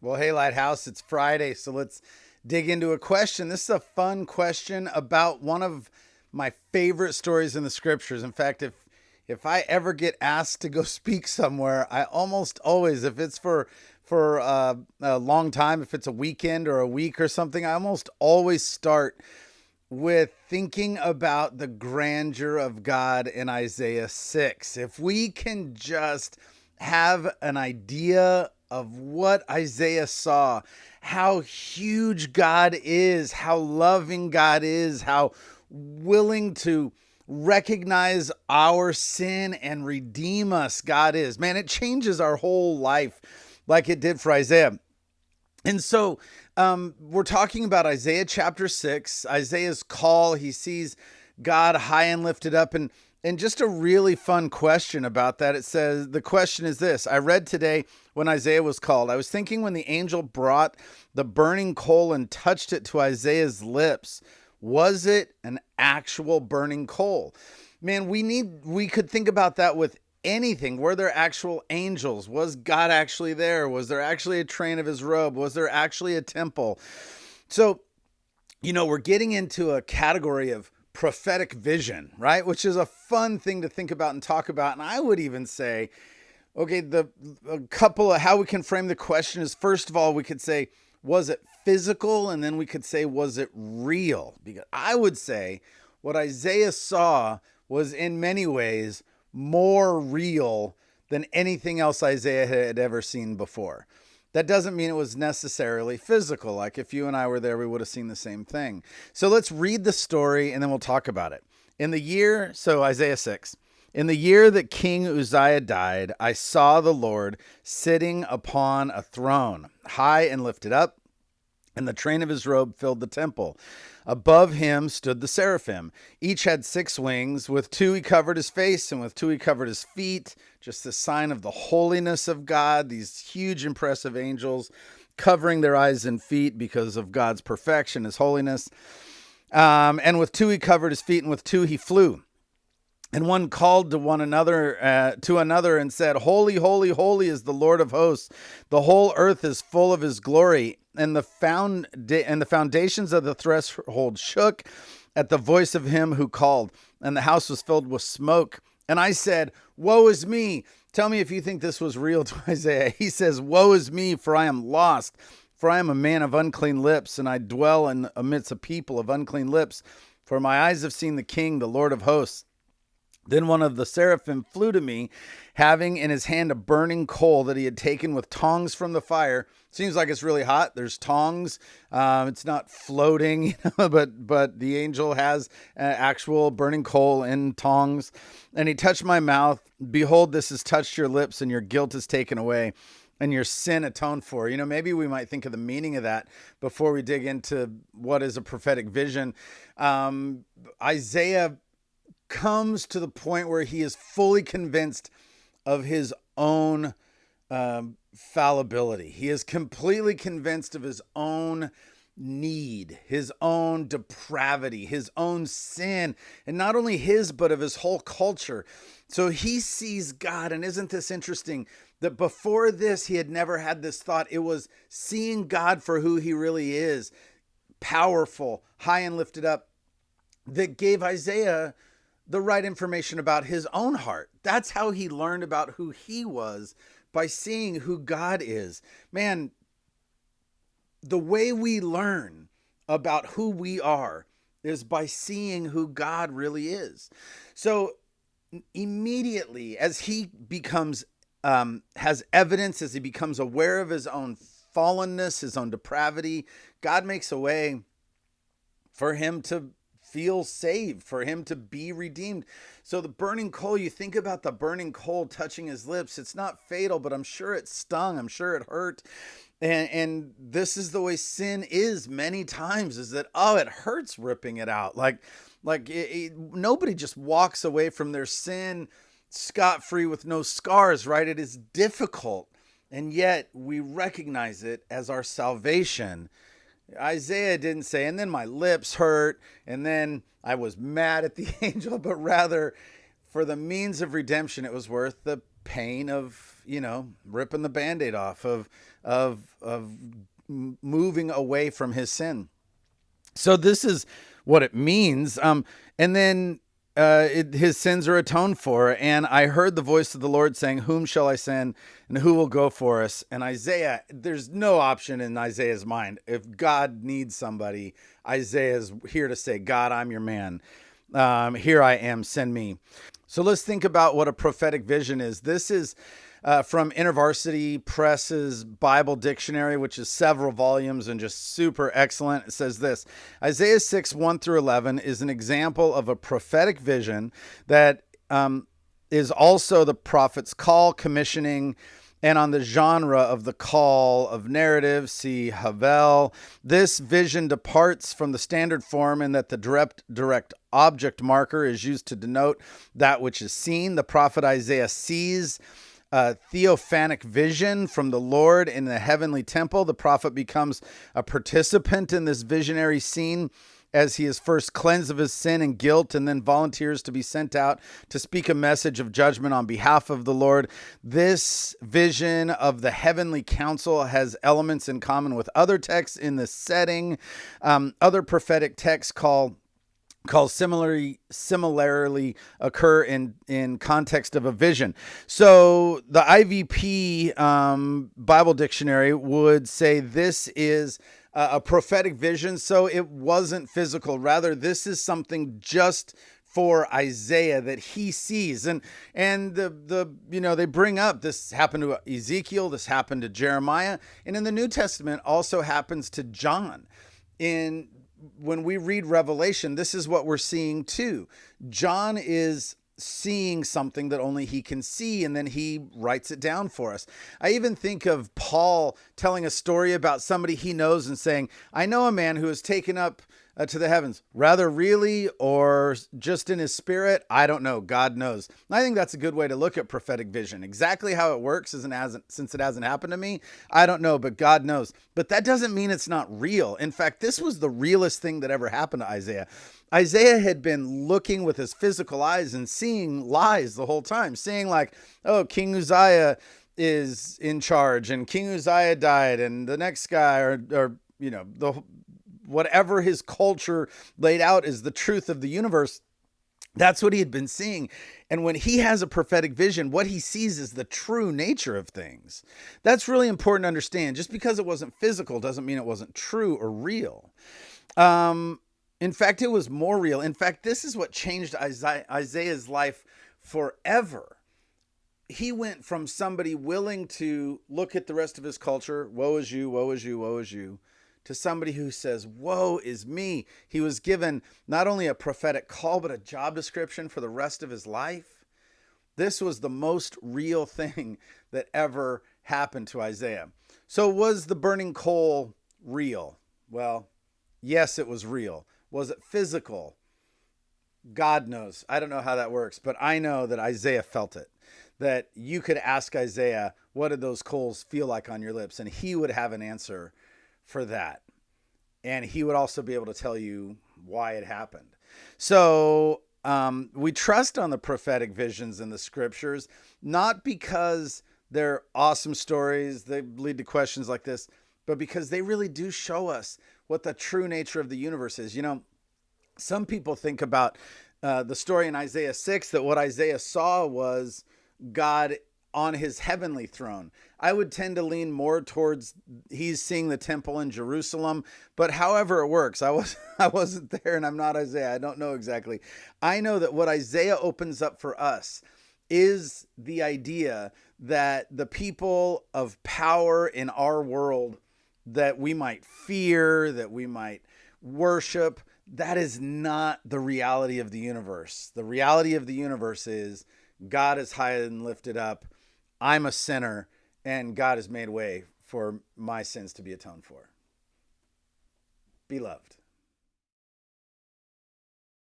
Well, hey, Lighthouse, it's Friday, so let's dig into a question. This is a fun question about one of my favorite stories in the scriptures. In fact, if I ever get asked to go speak somewhere, I almost always, if it's for a long time, if it's a weekend or a week or something, I almost always start with thinking about the grandeur of God in Isaiah 6. If we can just have an idea of what Isaiah saw, how huge God is, how loving God is, how willing to recognize our sin and redeem us God is, man, it changes our whole life like it did for Isaiah. And so we're talking about Isaiah chapter 6, Isaiah's call. He sees God high and lifted up. And just a really fun question about that. It says, the question is this. I read today when Isaiah was called. I was thinking when the angel brought the burning coal and touched it to Isaiah's lips, was it an actual burning coal? Man, we could think about that with anything. Were there actual angels? Was God actually there? Was there actually a train of his robe? Was there actually a temple? So, we're getting into a category of prophetic vision, right? Which is a fun thing to think about and talk about. And I would even say, okay, a couple of how we can frame the question is, first of all, we could say, was it physical? And then we could say, was it real? Because I would say what Isaiah saw was in many ways more real than anything else Isaiah had ever seen before. That doesn't mean it was necessarily physical. Like if you and I were there, we would have seen the same thing. So let's read the story and then we'll talk about it. Isaiah 6. In the year that King Uzziah died, I saw the Lord sitting upon a throne, high and lifted up, and the train of his robe filled the temple. Above him stood the seraphim. Each had 6 wings. With 2 he covered his face, and with 2 he covered his feet. Just a sign of the holiness of God. These huge, impressive angels covering their eyes and feet because of God's perfection, his holiness. And with 2 he covered his feet, and with 2 he flew. And one called to another and said, Holy, holy, holy is the Lord of hosts. The whole earth is full of his glory. And the foundations of the threshold shook at the voice of him who called, and the house was filled with smoke. And I said, Woe is me. Tell me if you think this was real to Isaiah. He says, Woe is me, for I am lost. For I am a man of unclean lips, and I dwell amidst a people of unclean lips. For my eyes have seen the King, the Lord of hosts. Then one of the seraphim flew to me, having in his hand a burning coal that he had taken with tongs from the fire. Seems like it's really hot. There's tongs. It's not floating, but the angel has actual burning coal in tongs. And he touched my mouth. Behold, this has touched your lips, and your guilt is taken away, and your sin atoned for. Maybe we might think of the meaning of that before we dig into what is a prophetic vision. Isaiah comes to the point where he is fully convinced of his own fallibility. He is completely convinced of his own need, his own depravity, his own sin, and not only his, but of his whole culture. So he sees God, and isn't this interesting that before this, he had never had this thought. It was seeing God for who he really is, powerful, high and lifted up, that gave Isaiah the right information about his own heart. That's how he learned about who he was, by seeing who God is. Man, the way we learn about who we are is by seeing who God really is. So immediately as he becomes, has evidence, as he becomes aware of his own fallenness, his own depravity, God makes a way for him to feel saved, for him to be redeemed. So the burning coal, you think about the burning coal touching his lips. It's not fatal, but I'm sure it stung. I'm sure it hurt. And this is the way sin is many times, is that, it hurts ripping it out. Nobody just walks away from their sin scot-free with no scars, right? It is difficult. And yet we recognize it as our salvation. Isaiah didn't say, and then my lips hurt, and then I was mad at the angel, but rather for the means of redemption, it was worth the pain of, ripping the Band-Aid off, of moving away from his sin. So this is what it means. And then his sins are atoned for. And I heard the voice of the Lord saying, whom shall I send and who will go for us? And Isaiah, there's no option in Isaiah's mind. If God needs somebody, Isaiah's here to say, God, I'm your man. Here I am, send me. So let's think about what a prophetic vision is. This is from InterVarsity Press's Bible Dictionary, which is several volumes and just super excellent. It says this: Isaiah 6, 1 through 11 is an example of a prophetic vision that is also the prophet's call, commissioning, and on the genre of the call of narrative, see Havel. This vision departs from the standard form in that the direct object marker is used to denote that which is seen. The prophet Isaiah sees a theophanic vision from the Lord in the heavenly temple. The prophet becomes a participant in this visionary scene as he is first cleansed of his sin and guilt, and then volunteers to be sent out to speak a message of judgment on behalf of the Lord. This vision of the heavenly council has elements in common with other texts in this setting. Other prophetic texts similarly occur in context of a vision. So the IVP Bible Dictionary would say this is a prophetic vision. So it wasn't physical. Rather, this is something just for Isaiah that he sees. And they bring up this happened to Ezekiel, this happened to Jeremiah, and in the New Testament also happens to John. When we read Revelation, this is what we're seeing too. John is seeing something that only he can see, and then he writes it down for us. I even think of Paul telling a story about somebody he knows and saying, I know a man who is taken up to the heavens, rather really or just in his spirit. I don't know. God knows. I think that's a good way to look at prophetic vision. Exactly how it works since it hasn't happened to me, I don't know, but God knows. But that doesn't mean it's not real. In fact, this was the realest thing that ever happened to Isaiah. Isaiah had been looking with his physical eyes and seeing lies the whole time, seeing like, oh, King Uzziah is in charge and King Uzziah died and the next guy or whatever his culture laid out is the truth of the universe. That's what he had been seeing. And when he has a prophetic vision, what he sees is the true nature of things. That's really important to understand. Just because it wasn't physical doesn't mean it wasn't true or real. In fact, it was more real. In fact, this is what changed Isaiah's life forever. He went from somebody willing to look at the rest of his culture, woe is you, woe is you, woe is you, to somebody who says, woe is me. He was given not only a prophetic call, but a job description for the rest of his life. This was the most real thing that ever happened to Isaiah. So was the burning coal real? Well, yes, it was real. Was it physical? God knows. I don't know how that works, but I know that Isaiah felt it. That you could ask Isaiah, what did those coals feel like on your lips? And he would have an answer for that. And he would also be able to tell you why it happened. So we trust on the prophetic visions in the scriptures, not because they're awesome stories, they lead to questions like this, but because they really do show us what the true nature of the universe is. Some people think about the story in Isaiah 6, that what Isaiah saw was God on his heavenly throne. I would tend to lean more towards he's seeing the temple in Jerusalem, but however it works, I wasn't there and I'm not Isaiah. I don't know exactly. I know that what Isaiah opens up for us is the idea that the people of power in our world that we might fear, that we might worship, that is not the reality of the universe. The reality of the universe is God is high and lifted up. I'm a sinner, and God has made way for my sins to be atoned for. Beloved.